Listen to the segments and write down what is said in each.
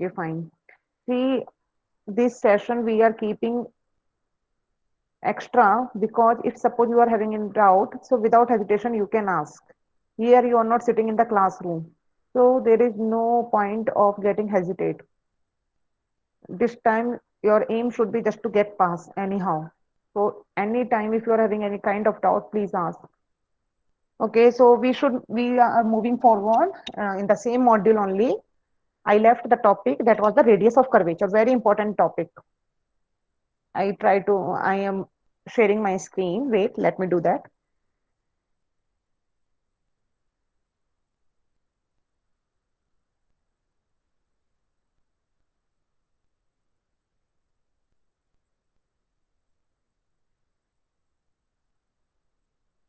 Okay, fine. See, this session we are keeping extra because if suppose you are having in doubt, so without hesitation you can ask. Here you are not sitting in the classroom, so there is no point of getting hesitate. This time your aim should be just to get pass anyhow. So anytime if you are having any kind of doubt, please ask. Okay, so we are moving forward in the same module only. I left the topic that was the radius of curvature, very important topic. I am sharing my screen. Wait, let me do that.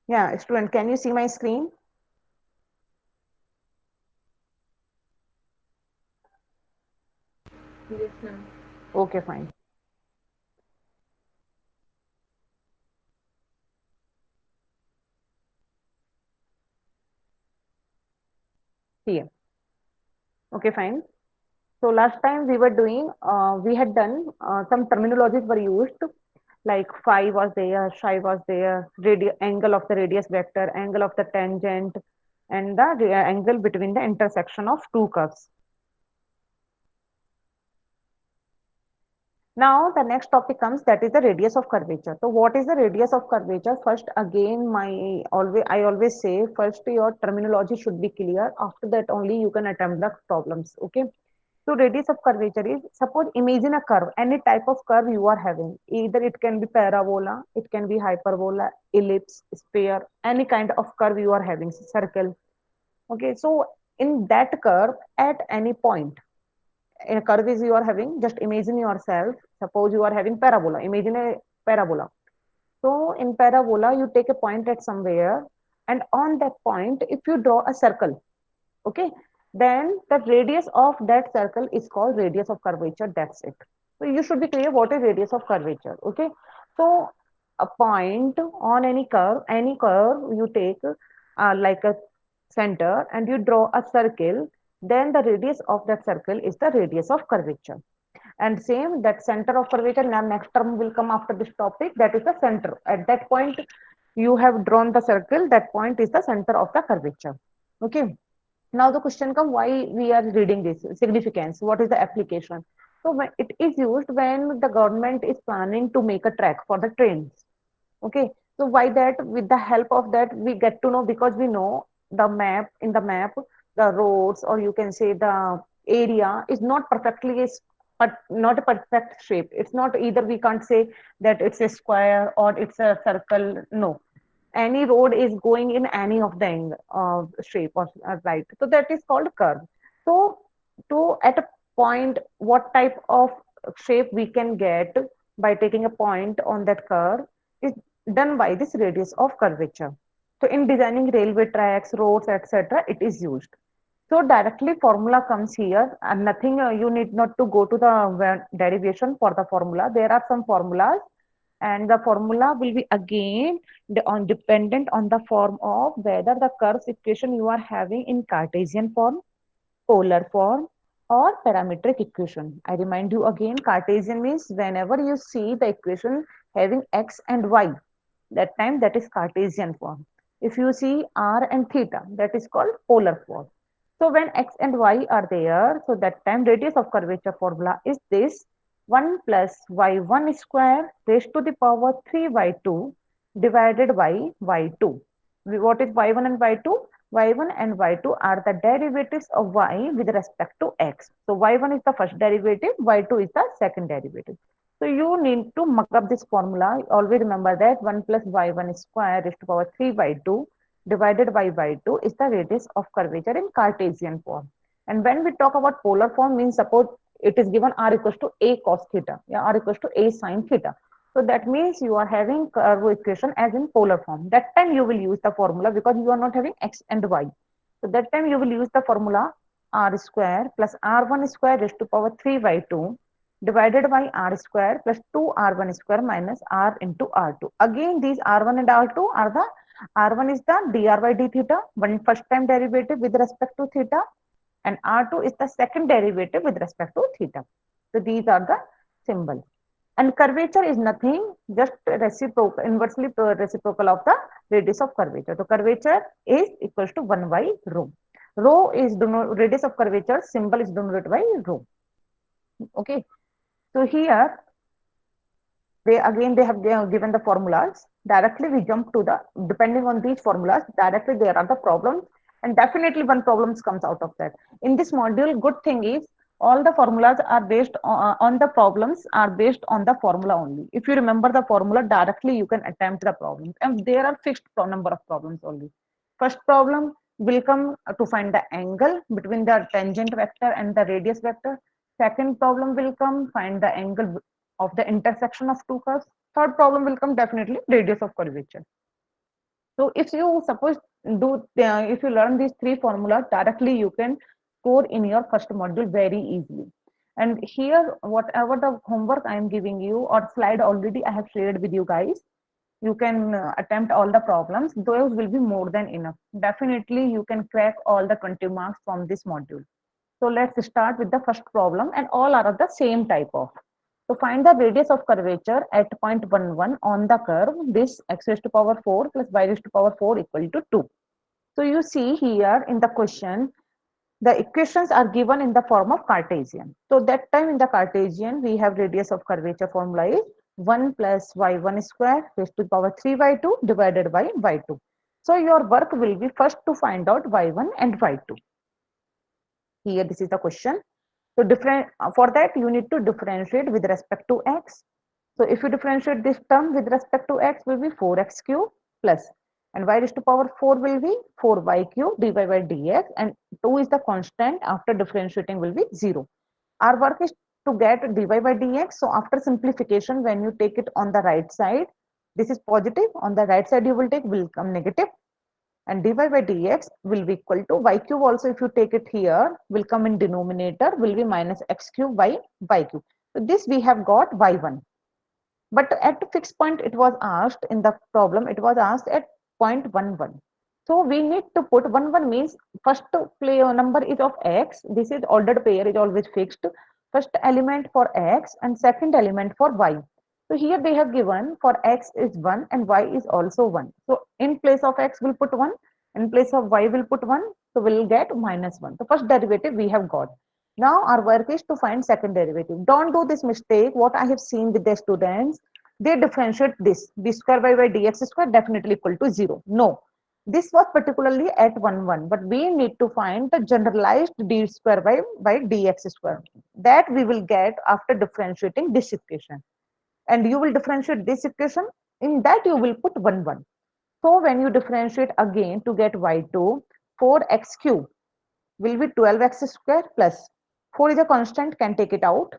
Yeah, student, can you see my screen? Yes, ma'am. Okay, fine. Here. Okay, fine. So last time we were doing, we had done some terminologies were used, like phi was there, psi was there, angle of the radius vector, angle of the tangent, and the angle between the intersection of two curves. Now the next topic comes, that is the radius of curvature. So what is the radius of curvature? First, again, I always say first your terminology should be clear. After that only you can attempt the problems. Okay. So radius of curvature is, suppose imagine a curve, any type of curve you are having. Either it can be parabola, it can be hyperbola, ellipse, sphere, any kind of curve you are having, circle. Okay. So in that curve, at any point, in a curve is you are having, just imagine yourself, suppose you are having parabola, imagine a parabola. So in parabola you take a point at somewhere, and on that point if you draw a circle, okay, then the radius of that circle is called radius of curvature. That's it. So you should be clear what is radius of curvature. Okay, so a point on any curve you take like a center and you draw a circle, then the radius of that circle is the radius of curvature. And same, that center of curvature, now next term will come after this topic, that is the center. At that point you have drawn the circle, that point is the center of the curvature. Okay, now the question comes, why we are reading this significance, what is the application? So when it is used when the government is planning to make a track for the trains. Okay, so why that, with the help of that we get to know, because we know the map, in the map the roads, or you can say the area is not perfectly is, but not a perfect shape. It's not, either we can't say that it's a square or it's a circle. No, any road is going in any of the shape or right, so that is called curve. So to at a point, what type of shape we can get by taking a point on that curve is done by this radius of curvature. So in designing railway tracks, roads, etc., it is used. So directly formula comes here, and nothing, you need not to go to the derivation for the formula. There are some formulas, and the formula will be again dependent on the form of whether the curves equation you are having in Cartesian form, polar form, or parametric equation. I remind you again, Cartesian means whenever you see the equation having x and y, that time that is Cartesian form. If you see r and theta, that is called polar form. So when x and y are there, so that time radius of curvature formula is this: 1 plus y1 square raised to the power 3y2 divided by y2. What is y1 and y2? Y1 and y2 are the derivatives of y with respect to x. So y1 is the first derivative, y2 is the second derivative. So you need to mug up this formula. Always remember that 1 plus y1 square raised to power 3 y2 divided by y2 is the radius of curvature in Cartesian form. And when we talk about polar form, means suppose it is given r equals to a cos theta, yeah, r equals to a sin theta. So that means you are having curve equation as in polar form. That time you will use the formula because you are not having x and y. So that time you will use the formula r square plus r1 square raised to power 3 by 2 divided by r square plus 2r1 square minus r into r2. Again, these r1 and r2 are the, r1 is the dr by d theta, one first time derivative with respect to theta, and r2 is the second derivative with respect to theta. So these are the symbols. And curvature is nothing, just reciprocal, inversely reciprocal of the radius of curvature. So curvature is equals to 1 by rho. Rho is radius of curvature, symbol is denoted by rho. Okay. So here they have given the formulas. Directly we jump to the, depending on these formulas, directly there are the problems, and definitely one problems comes out of that. In this module, good thing is all the formulas are based on the problems are based on the formula only. If you remember the formula, directly you can attempt the problems, and there are fixed number of problems only. First problem will come to find the angle between the tangent vector and the radius vector. Second problem will come find the angle of the intersection of two curves. Third problem will come definitely radius of curvature. So if you suppose if you learn these three formulas directly, you can score in your first module very easily. And here, whatever the homework I am giving you or slide already I have shared with you guys, you can attempt all the problems. Those will be more than enough. Definitely, you can crack all the 20 marks from this module. So let's start with the first problem, and all are of the same type of. To find the radius of curvature at point 1, 1 on the curve, this x raised to power 4 plus y raised to power 4 equal to 2. So you see here in the question, the equations are given in the form of Cartesian. So that time in the Cartesian, we have radius of curvature formula is 1 plus y1 square raised to the power 3 y2 divided by y2. So your work will be first to find out y1 and y2. Here this is the question. So different for that you need to differentiate with respect to x. So if you differentiate this term with respect to x will be 4x cube plus, and y raised to power 4 will be 4y cube dy by dx, and 2 is the constant after differentiating will be 0. Our work is to get dy by dx. So after simplification, when you take it on the right side, this is positive, on the right side you will take will come negative, and dy by dx will be equal to y cube. Also if you take it here will come in denominator, will be minus x cube by y cube. So this we have got y1, but at fixed point it was asked in the problem, it was asked at point 1, 1. So we need to put 1, 1 means first play number is of x, this is ordered pair is always fixed, first element for x and second element for y. So here they have given for x is 1 and y is also 1. So in place of x we'll put 1, in place of y we'll put 1, so we'll get minus 1. The first derivative we have got. Now our work is to find second derivative. Don't do this mistake. What I have seen with the students, they differentiate this d square by dx square definitely equal to 0. No, this was particularly at 1, 1, but we need to find the generalized d square by dx square. That we will get after differentiating this equation. And you will differentiate this equation, in that you will put 1, 1. So when you differentiate again to get y2, 4x cube will be 12x square plus 4 is a constant, can take it out.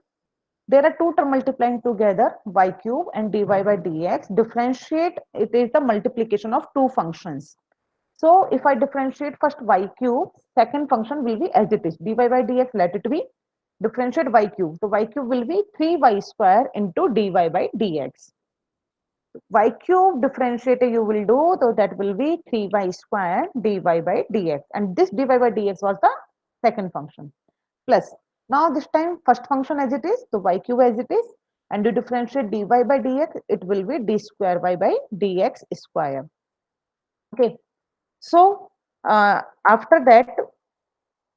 There are two terms multiplying together, y cube and dy by dx. Differentiate, it is the multiplication of two functions. So if I differentiate first y cube, second function will be as it is, dy by dx, let it be. Differentiate y cube. So y cube will be 3y square into dy by dx. Y cube differentiator you will do, so that will be 3y square dy by dx. And this dy by dx was the second function. Plus, now this time first function as it is, so y cube as it is, and you differentiate dy by dx, it will be d square y by dx square. Okay, so after that,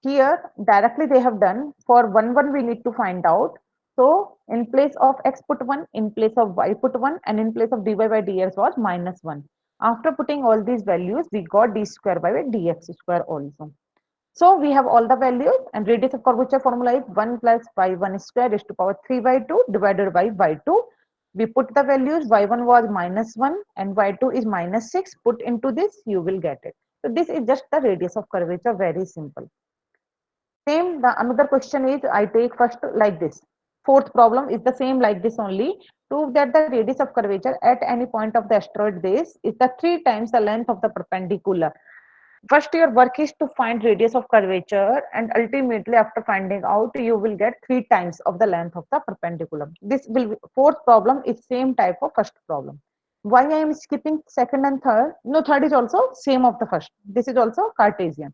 here directly they have done for 1, 1 we need to find out. So in place of x put 1, in place of y put 1, and in place of dy by dx was minus 1. After putting all these values, we got d square by dx square also. So we have all the values, and radius of curvature formula is 1 plus y1 square raised to power 3 by 2 divided by y2. We put the values, y1 was minus 1 and y2 is minus 6. Put into this, you will get it. So this is just the radius of curvature, very simple. Same, the another question is, I take first like this. Fourth problem is the same like this only. Prove that the radius of curvature at any point of the asteroid base is the 3 times the length of the perpendicular. First, your work is to find radius of curvature, and ultimately after finding out, you will get 3 times of the length of the perpendicular. This will be, fourth problem is same type of first problem. Why I am skipping second and third? No, third is also same of the first. This is also Cartesian.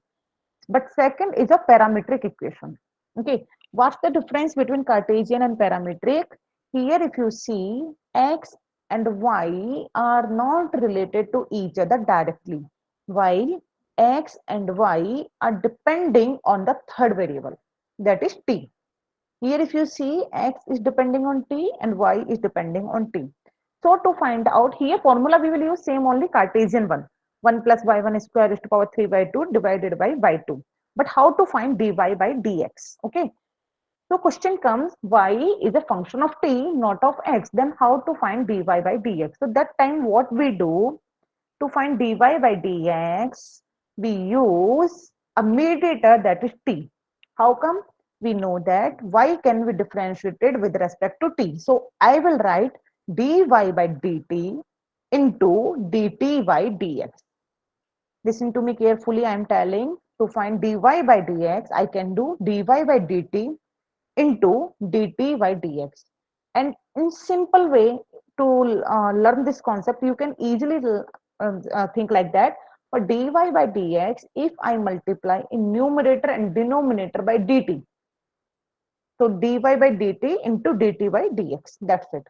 but second is a parametric equation. Okay, what's the difference between Cartesian and parametric? Here, if you see, x and y are not related to each other directly, while x and y are depending on the third variable, that is t. Here, if you see, x is depending on t and y is depending on t. So to find out here, formula we will use same only Cartesian one. 1 plus y1 square is to power 3 by 2 divided by y2. But how to find dy by dx? Okay. So question comes, y is a function of t, not of x. Then how to find dy by dx? So that time what we do, to find dy by dx, we use a mediator, that is t. How come? We know that y can be differentiated with respect to t. So I will write dy by dt into dt by dx. Listen to me carefully. I am telling, to find dy by dx, I can do dy by dt into dt by dx. And in simple way to learn this concept, you can easily think like that. For dy by dx, if I multiply in numerator and denominator by dt, so dy by dt into dt by dx, that's it.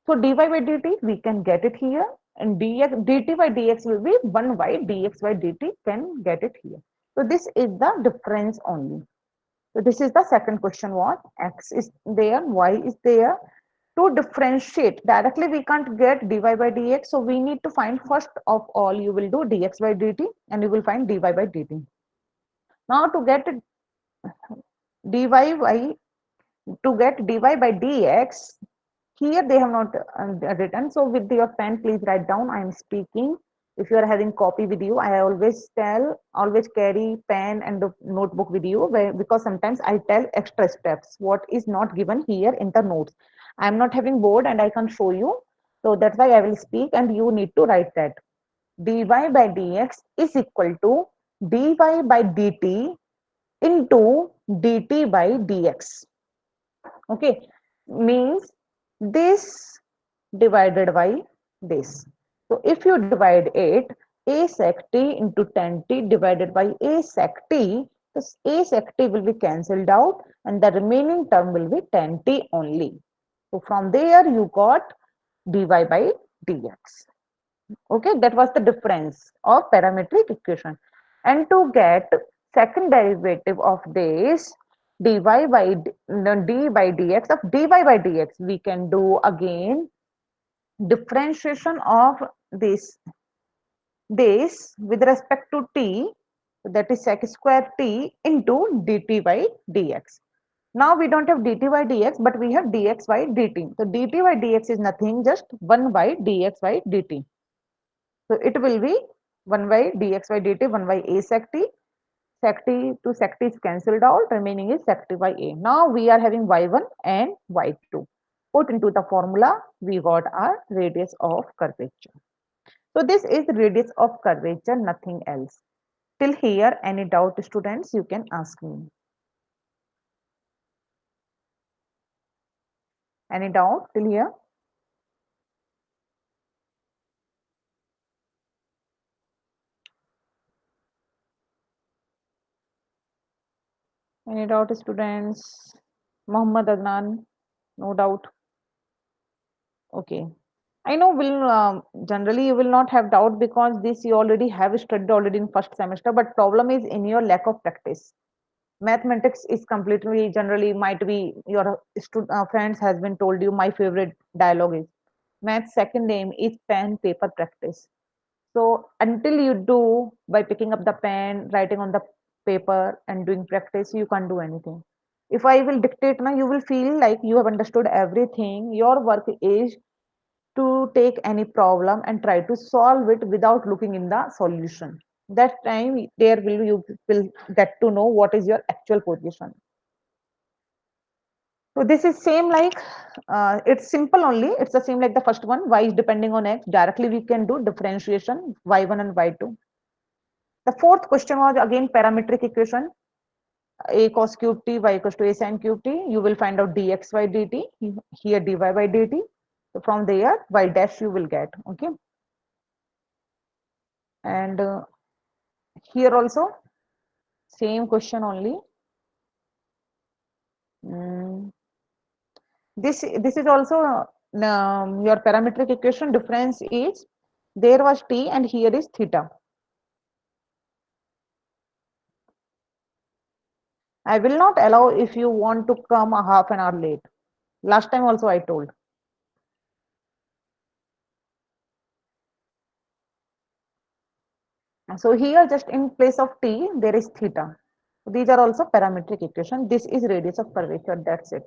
So dy by dt, we can get it here, and dt by dx will be 1 by dx by dt, can get it here. So this is the difference only. So this is the second question, what? X is there, y is there. To differentiate, directly we can't get dy by dx, so we need to find, first of all, you will do dx by dt and you will find dy by dt. Now to get dy by, to get dy by dx, here they have not written. So with your pen, please write down. I am speaking. If you are having copy with you, I always tell, always carry pen and the notebook with you, because sometimes I tell extra steps what is not given here in the notes. I am not having board and I can show you. So that's why I will speak and you need to write that. Dy by dx is equal to dy by dt into dt by dx. Okay, means this divided by this. So if you divide it, a sec t into 10t divided by a sec t, this a sec t will be cancelled out and the remaining term will be 10t only. So from there you got dy by dx. Okay, that was the difference of parametric equation. And to get second derivative of this, dy by d by dx of dy by dx, we can do again differentiation of this with respect to t, that is sec square t into dt by dx. Now we don't have dt by dx, but we have dx by dt. So dt by dx is nothing, just 1 by dx by dt. So it will be 1 by dx by dt, 1 by a sec t. Sec t to sec t is cancelled out, remaining is sec t by a. Now we are having y1 and y2. Put into the formula, we got our radius of curvature. So this is the radius of curvature, nothing else. Till here, any doubt, students, you can ask me. Any doubt till here? Any doubt, students? Muhammad Adnan, no doubt. Okay. I know will generally you will not have doubt because this you already have studied already in first semester, but problem is in your lack of practice. Mathematics is completely generally might be your friends has been told you my favorite dialogue is math second name is pen paper practice. So until you do by picking up the pen, writing on the paper and doing practice, you can't do anything. If I will dictate now, you will feel like you have understood everything. Your work is to take any problem and try to solve it without looking in the solution. That time there will you will get to know what is your actual position. So this is same like it's simple only. It's the same like the first one. Y is depending on x. Directly we can do differentiation y1 and y2. The fourth question was again parametric equation. A cos cube t y equals to a sin cube t. You will find out dx by dt. Here dy by dt. So from there y dash you will get. Okay. And here also Same question only. Mm. This is also your parametric equation. Difference is there was t and here is theta. I will not allow if you want to come a half an hour late. Last time also I told. So here just in place of t there is theta. These are also parametric equation. This is radius of curvature. That's it.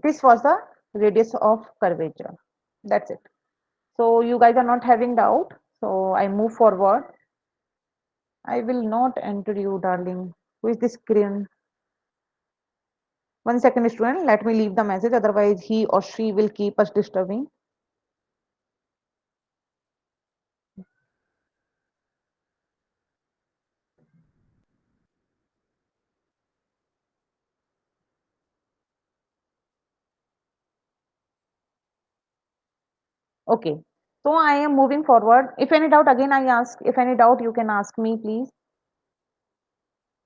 This was the radius of curvature. That's it. So you guys are not having doubt. So I move forward. I will not enter you, darling. Who is this screen? 1 second, student. Let me leave the message. Otherwise, he or she will keep us disturbing. Okay. So I am moving forward. If any doubt, again I ask. If any doubt, you can ask me, please.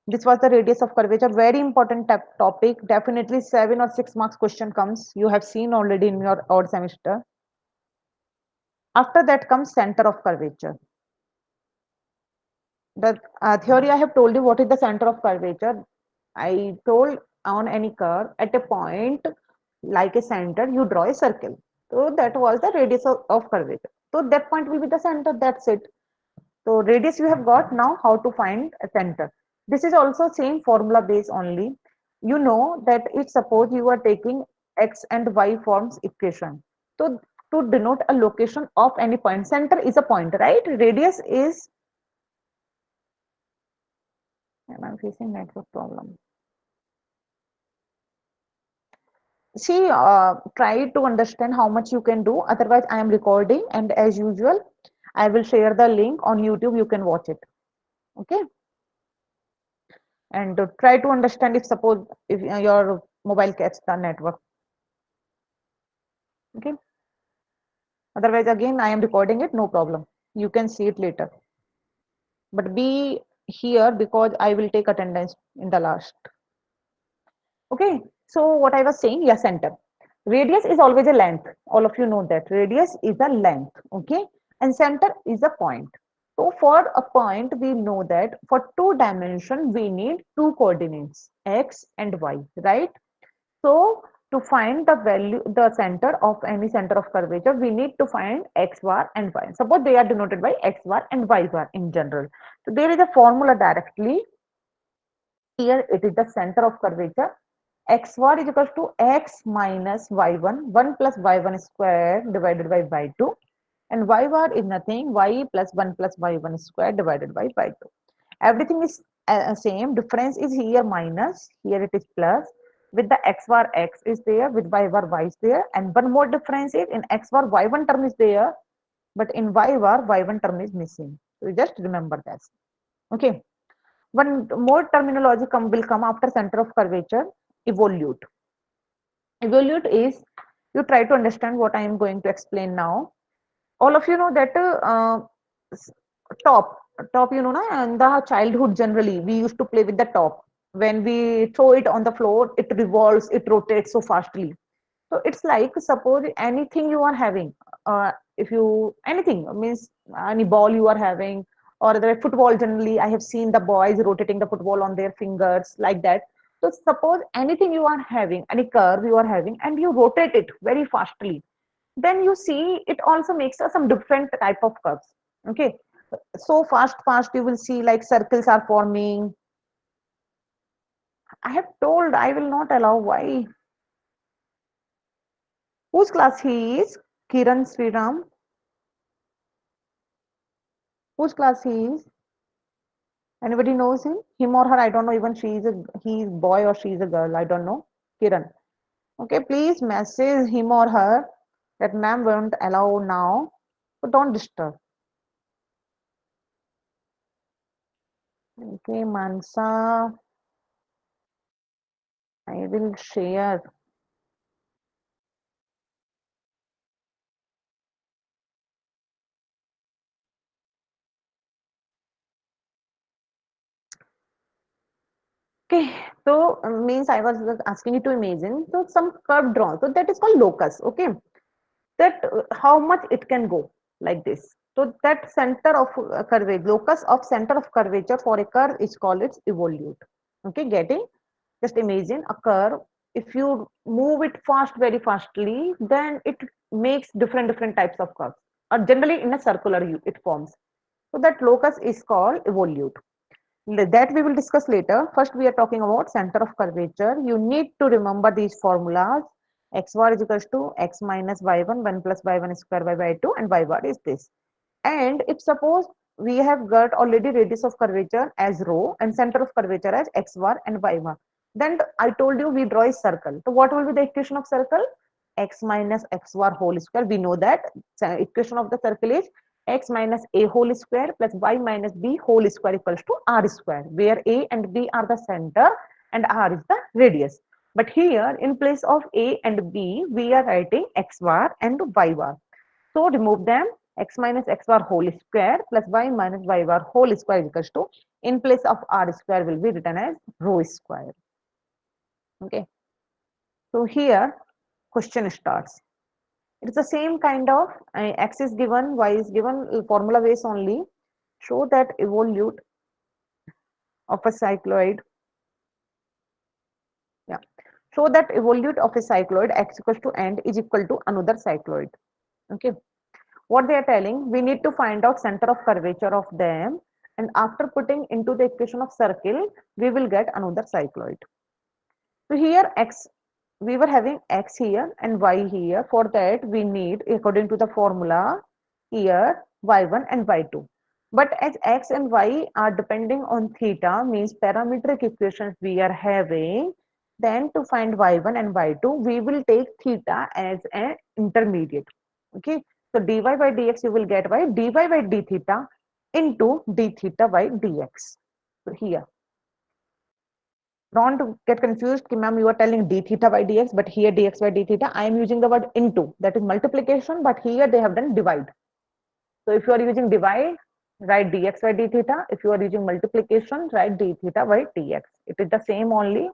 This was the radius of curvature. Very important topic. Definitely 7 or 6 marks question comes. You have seen already in your odd semester. After that comes center of curvature. The theory I have told you what is the center of curvature. I told on any curve at a point like a center, you draw a circle. So that was the radius of curvature. So that point will be the center. That's it. So radius you have got. Now how to find a center. This is also same formula base only. You know that if suppose you are taking x and y forms equation. So to denote a location of any point, center is a point, right? Radius is, am I facing network problem? See, try to understand how much you can do. Otherwise, I am recording, and as usual, I will share the link on YouTube. You can watch it. Okay, and try to understand if suppose if your mobile gets the network. Okay. Otherwise, again, I am recording it. No problem. You can see it later. But be here because I will take attendance in the last. Okay. So what I was saying, yeah, center. Radius is always a length. All of you know that radius is a length. Okay. And center is a point. So for a point, we know that for two dimension, we need two coordinates, x and y, right? So to find the value, the center of any center of curvature, we need to find x bar and y. Suppose they are denoted by x bar and y bar in general. So there is a formula directly. Here it is the center of curvature. X bar is equal to x minus y1, 1 plus y1 square divided by y2. And y bar is nothing, y plus 1 plus y1 square divided by y2. Everything is same. Difference is here minus, here it is plus. With the x bar x is there, with y bar y is there. And one more difference is in x bar y1 term is there, but in y bar y1 term is missing. So you just remember that. Okay. One more terminology will come after center of curvature, evolute. Evolute is, you try to understand what I am going to explain now. All of you know that top, you know, na, in the childhood generally, we used to play with the top. When we throw it on the floor, it revolves, it rotates so fastly. So it's like, suppose anything you are having, if you, anything means any ball you are having, or the football generally, I have seen the boys rotating the football on their fingers like that. So suppose anything you are having, any curve you are having, and you rotate it very fastly, then you see it also makes some different type of curves. Okay, so fast you will see like circles are forming. I have told I will not allow. Why? Whose class he is? Kiran Sriram. Whose class he is? Anybody knows him? Him or her? I don't know. Even she is a he is boy or she is a girl. I don't know. Kiran. Okay, please message him or her that ma'am won't allow now. So don't disturb. Okay, Mansa. I will share. Okay, so means I was asking you to imagine. So some curve drawn. So that is called locus. Okay, that how much it can go like this. So that center of curvature, locus of center of curvature for a curve is called its evolute. Okay, getting? Just imagine a curve. If you move it fast, very fastly, then it makes different types of curves. Or generally in a circular it forms. So that locus is called evolute. That we will discuss later. First, we are talking about center of curvature. You need to remember these formulas. X bar is equals to x minus y1, 1 plus y1 square by y2, and y bar is this. And if suppose we have got already radius of curvature as rho and center of curvature as x bar and y bar, then I told you we draw a circle. So what will be the equation of circle? X minus x bar whole square. We know that equation of the circle is x minus a whole square plus y minus b whole square equals to r square, where a and b are the center and r is the radius. But here in place of a and b, we are writing x bar and y bar. So remove them. X minus x bar whole square plus y minus y bar whole square is equals to, in place of r square will be written as rho square. Okay. So here question starts. It's the same kind of x is given, y is given, formula base only. Show that evolute of a cycloid. Yeah. Show that evolute of a cycloid x equals to end is equal to another cycloid. Okay. What they are telling, we need to find out center of curvature of them, and after putting into the equation of circle, we will get another cycloid. So here x, we were having x here and y here. For that we need, according to the formula, here y1 and y2. But as x and y are depending on theta, means parametric equations we are having, then to find y1 and y2, we will take theta as an intermediate. Okay, so dy by dx you will get by dy by d theta into d theta by dx. So here, don't get confused कि ma'am you are telling d theta by dx, but here dx by d theta I am using the word into, that is multiplication, but here they have done divide. So if you are using divide, write dx by d theta. If you are using multiplication, write d theta by dx. It is the same only.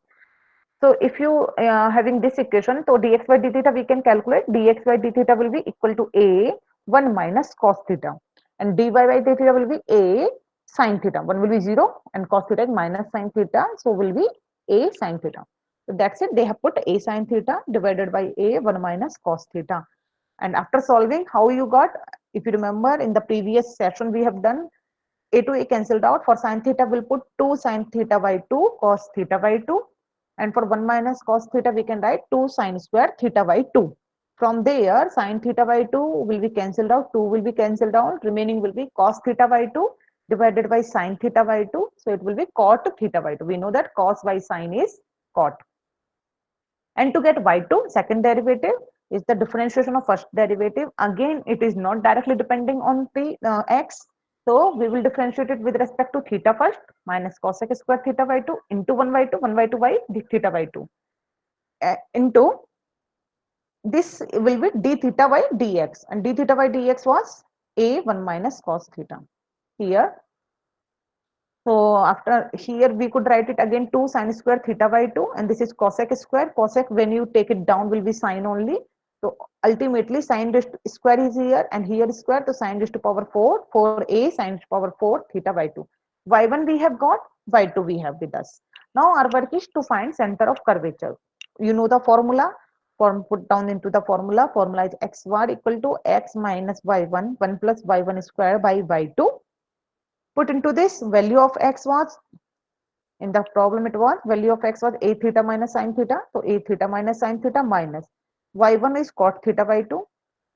So if you having this equation, so dx by d theta we can calculate. Dx by d theta will be equal to a 1 minus cos theta, and dy by d theta will be a sin theta. One will be 0 and cos theta is minus sin theta, so will be a sin theta. So that's it. They have put a sin theta divided by a 1 minus cos theta. And after solving, how you got? If you remember in the previous session we have done, a to a cancelled out. For sin theta, we'll put 2 sin theta by 2 cos theta by 2. And for 1 minus cos theta, we can write 2 sin square theta by 2. From there, sin theta by 2 will be cancelled out. 2 will be cancelled out. Remaining will be cos theta by 2 divided by sin theta by 2. So it will be cot theta by 2. We know that cos by sin is cot. And to get y2, second derivative is the differentiation of first derivative. Again, it is not directly depending on the x. So we will differentiate it with respect to theta first, minus cosec square theta by 2 into 1 by 2, 1 by 2 by d theta by 2 into this will be d theta by dx, and d theta by dx was a 1 minus cos theta here. So after here we could write it again 2 sin square theta by 2, and this is cosec square. Cosec when you take it down will be sine only. So ultimately sine raised to square is here and here is square, so sine raised to power 4, 4a sine raised to power 4 theta by 2. Y1 we have got, y2 we have with us. Now our work is to find center of curvature. You know the formula. Form put down into the formula. Formula is x bar equal to x minus y1, 1 plus y1 square by y2. Put into this, value of x was, in the problem it was, value of x was a theta minus sin theta. So a theta minus sin theta minus y1 is cot theta by 2,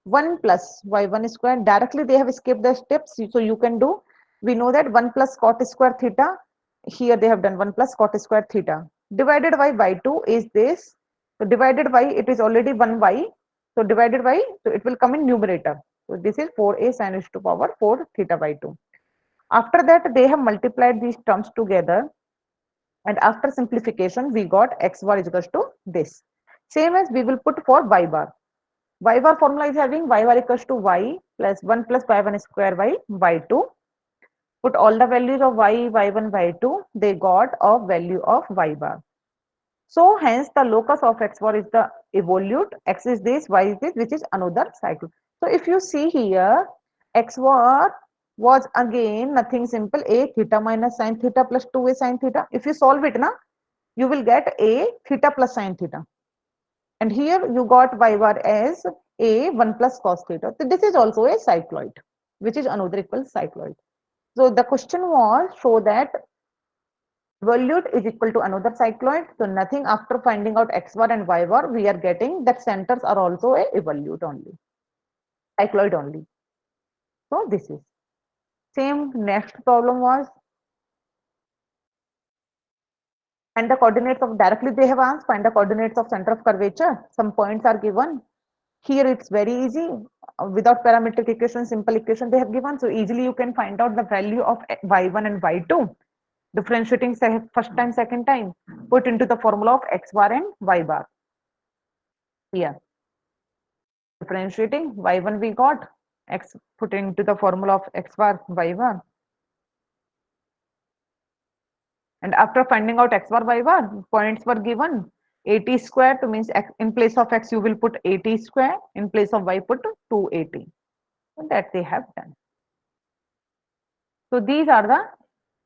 1 plus y1 square. Directly they have skipped the steps, so you can do. We know that 1 plus cot square theta, here they have done 1 plus cot square theta divided by y2 is this. So divided by, it is already 1y, so divided by, so it will come in numerator. So this is 4a sin raised to power 4 theta by 2. After that, they have multiplied these terms together, and after simplification, we got x bar is equals to this. Same as we will put for y bar. Y bar formula is having y bar equals to y plus 1 plus y1 square by y2. put all the values of y, y1, y2, they got a value of y bar. So hence the locus of x bar is the evolute, x is this, y is this, which is another cycle. So if you see here, x bar was again nothing simple, a theta minus sine theta plus 2a sine theta. If you solve it, na, you will get a theta plus sine theta. And here you got y bar as a 1 plus cos theta. So this is also a cycloid, which is another equal cycloid. So the question was show that evolute is equal to another cycloid. So nothing after finding out x bar and y bar, we are getting that centers are also a evolute only, cycloid only. So this is same. Next problem was, find the coordinates of, directly they have asked, find the coordinates of center of curvature. Some points are given. Here it's very easy. Without parametric equation, simple equation they have given. So easily you can find out the value of y1 and y2. Differentiating first time, second time, put into the formula of x bar and y bar. Here, differentiating y1 we got, x put into the formula of x bar, y bar. And after finding out x bar, y bar, points were given. 80 square to means x, in place of x you will put 80 square, in place of y put 280. So that they have done. So these are the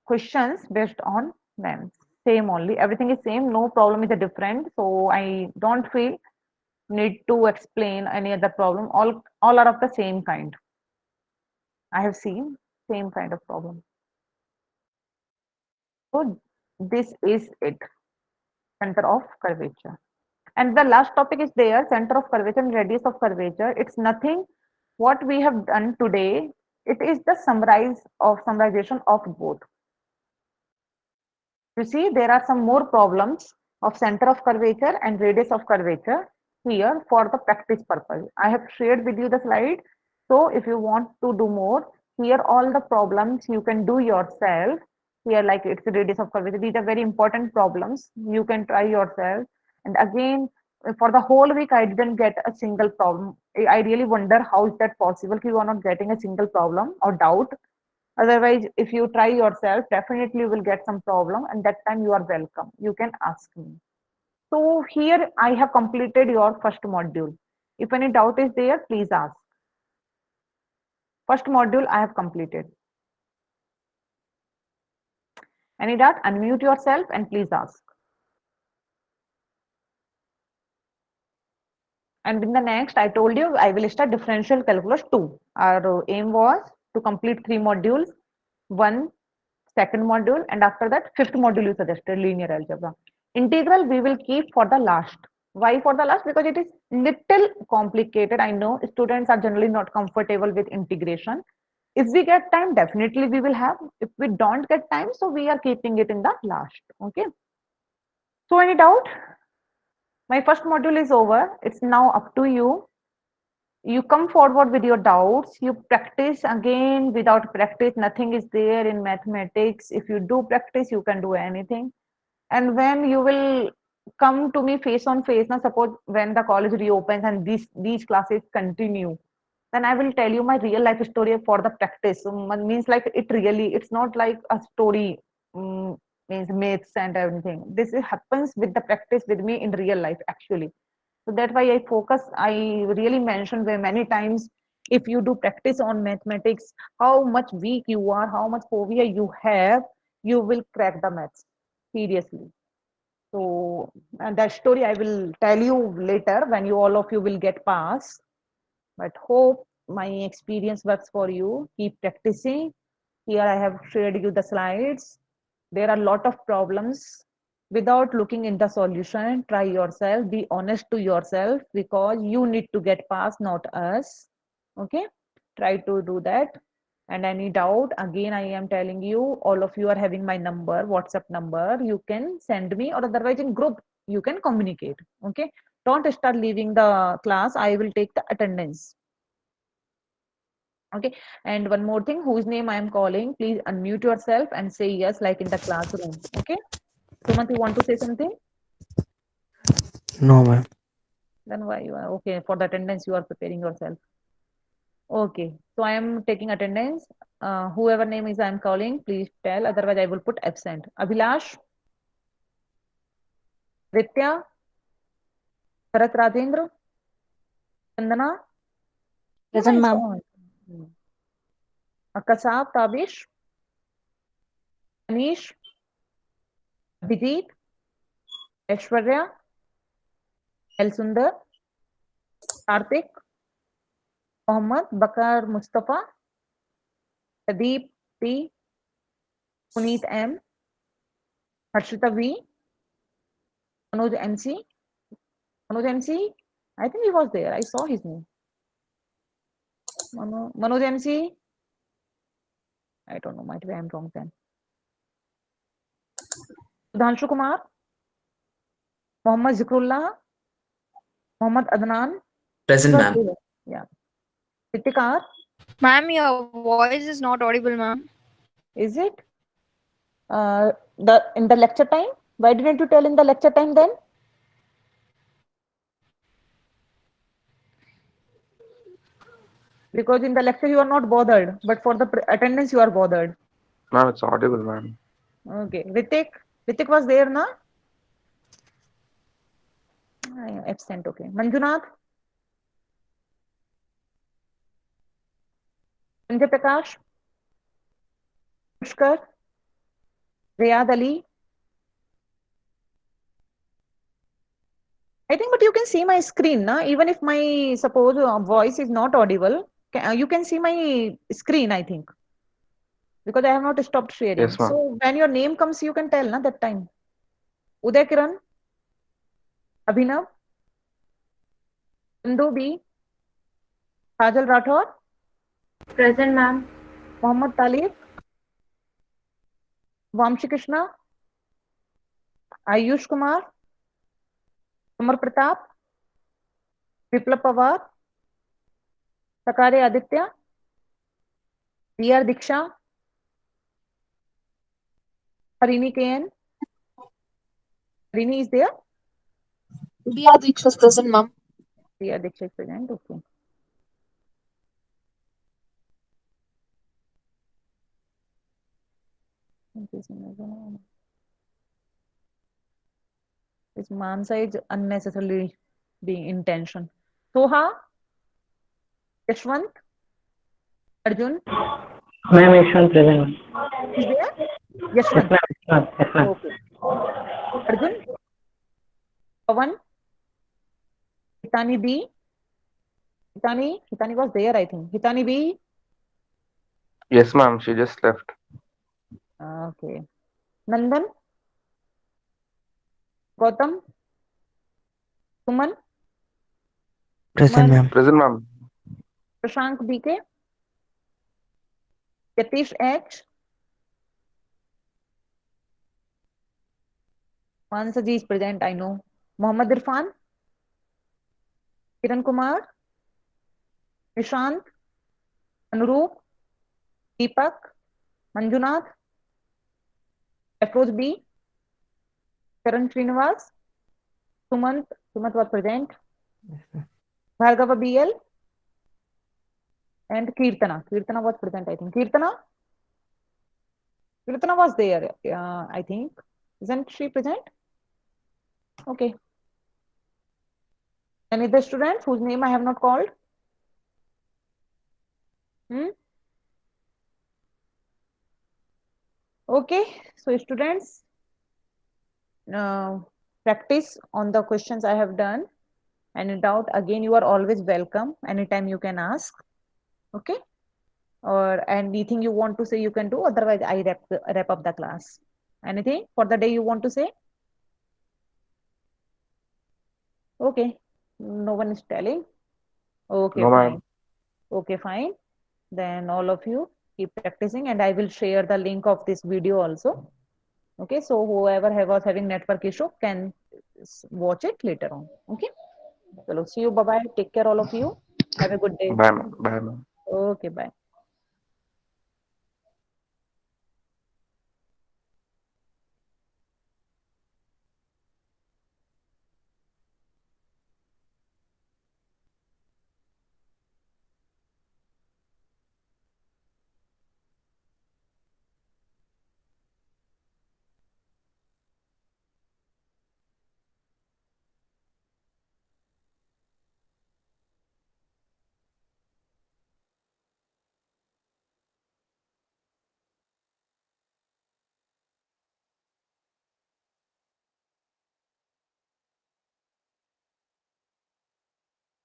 questions based on them. Same only, everything is same, no problem is different. So I don't feel need to explain any other problem. All are of the same kind. I have seen same kind of problem. So this is it, center of curvature. And the last topic is there, center of curvature and radius of curvature. It's nothing what we have done today. It is the summarization of both. You see, there are some more problems of center of curvature and radius of curvature here for the practice purpose. I have shared with you the slide. So if you want to do more, here all the problems you can do yourself. Here, like it's the radius of curvature. These are very important problems. You can try yourself. And again, for the whole week, I didn't get a single problem. I really wonder how is that possible? You are not getting a single problem or doubt. Otherwise, if you try yourself, definitely you will get some problem, and that time you are welcome. You can ask me. So here I have completed your first module. If any doubt is there, please ask. First module I have completed. Any doubt? Unmute yourself and please ask. And in the next, I told you I will start differential calculus 2. Our aim was to complete 3 modules, one second module, and after that, fifth module you suggested, linear algebra. Integral we will keep for the last. Why for the last? Because it is little complicated. I know students are generally not comfortable with integration. If we get time, definitely we will have. If we don't get time, so we are keeping it in the last. Okay. So any doubt? My first module is over. It's now up to you. You come forward with your doubts. You practice again. Without practice, nothing is there in mathematics. If you do practice, you can do anything. And when you will come to me face on face, now suppose when the college reopens and these classes continue, then I will tell you my real life story for the practice. So means like it really, it's not like a story, means myths and everything. This happens with the practice with me in real life actually. So that's why I focus, I really mentioned very many times, if you do practice on mathematics, how much weak you are, how much phobia you have, you will crack the maths seriously. So, and that story I will tell you later when you all of you will get pass. But hope my experience works for you. Keep practicing. Here I have shared you the slides. There are a lot of problems. Without looking in the solution, try yourself. Be honest to yourself because you need to get past, not us. Okay? Try to do that. And any doubt, again, I am telling you, all of you are having my number, WhatsApp number. You can send me, or otherwise in group, you can communicate. Okay? Don't start leaving the class. I will take the attendance. Okay. And one more thing, whose name I am calling, please unmute yourself and say yes, like in the classroom. Okay. Sumant, you want to say something? No, ma'am. Then why you are okay for the attendance? You are preparing yourself. Okay, so I am taking attendance. Whoever name is I am calling, please tell. Otherwise, I will put absent. Abhilash, Ritya, Bharat Rajendra, Chandana. Yeah, I Present, ma'am. saw it. Kasab, Tabish, Anish, Abhijit, Aishwarya, El Sundar, Karthik, Mohammed, Bakar Mustafa, Pradeep P, Puneet M, Harshita V, Manoj MC. Manoj MC, I think he was there. I saw his name. Manoj MC, I don't know, might be I'm wrong then. Sudhanshu Kumar, Mohammed Zikrullah, Mohammed Adnan. He Present, was ma'am. there. Yeah. Ritikar, Ma'am, your voice is not audible, ma'am. is it? The in the lecture time? Why didn't you tell in the lecture time then? Because in the lecture you are not bothered, but for the attendance you are bothered. Ma'am, it's audible, ma'am. Okay. Ritik was there, na? Absent. Okay. Manjunath, Sanjay Prakash, Pushkar, Riyad Ali. I think, but you can see my screen, na? Even if my suppose voice is not audible, you can see my screen. I think because I have not stopped sharing. Yes, ma'am. So when your name comes, you can tell, na, that time. Uday Kiran, Abhinav, Indu B, Kajal Rathod, Present, ma'am. Mohammed Talib, Vamshi Krishna, Ayush Kumar, Amar Pratap, Biplab Pawar, Sakare Aditya, VR Diksha, Harini KN. Harini is there? Diya Diksha's present, ma'am. VR Diksha is present. Okay. This Mansa is unnecessarily being in tension. Soha, Yashwant, Arjun Ma'am, Yashwant present. is there? Yes, Yashwant. ma'am. Yes, ma'am. Yes, ma'am. Okay. Arjun, Pawan, Hitani B. Hitani was there, I think. Hitani B. Yes, ma'am. She just left. Okay. Nandan, Gautam, Suman, Present, ma'am. Present, ma'am. Prashank BK, Yatish H, Mansaji is present, I know. Mohammed Irfan, Kiran Kumar, Nishant, Anurup, Deepak, Manjunath, Afroz B, Karan Srinivas, Sumant was present, Bhargava BL, and Kirtana. Kirtana was present, I think. Kirtana was there, I think. Isn't she present? Okay. Any other students whose name I have not called? Hmm? Okay. So students, practice on the questions I have done. And in doubt, again, you are always welcome. Anytime you can ask. Okay. Or anything you want to say, you can do. Otherwise, I wrap up the class. Anything for the day you want to say? Okay. No one is telling. Okay, No, fine. ma'am. Okay, fine. Then all of you keep practicing and I will share the link of this video also. Okay, so whoever was having network issue can watch it later on. Okay. Chalo, see you. Bye bye. Take care, all of you. Have a good day. Bye, ma'am. Bye, ma'am. Okay, bye.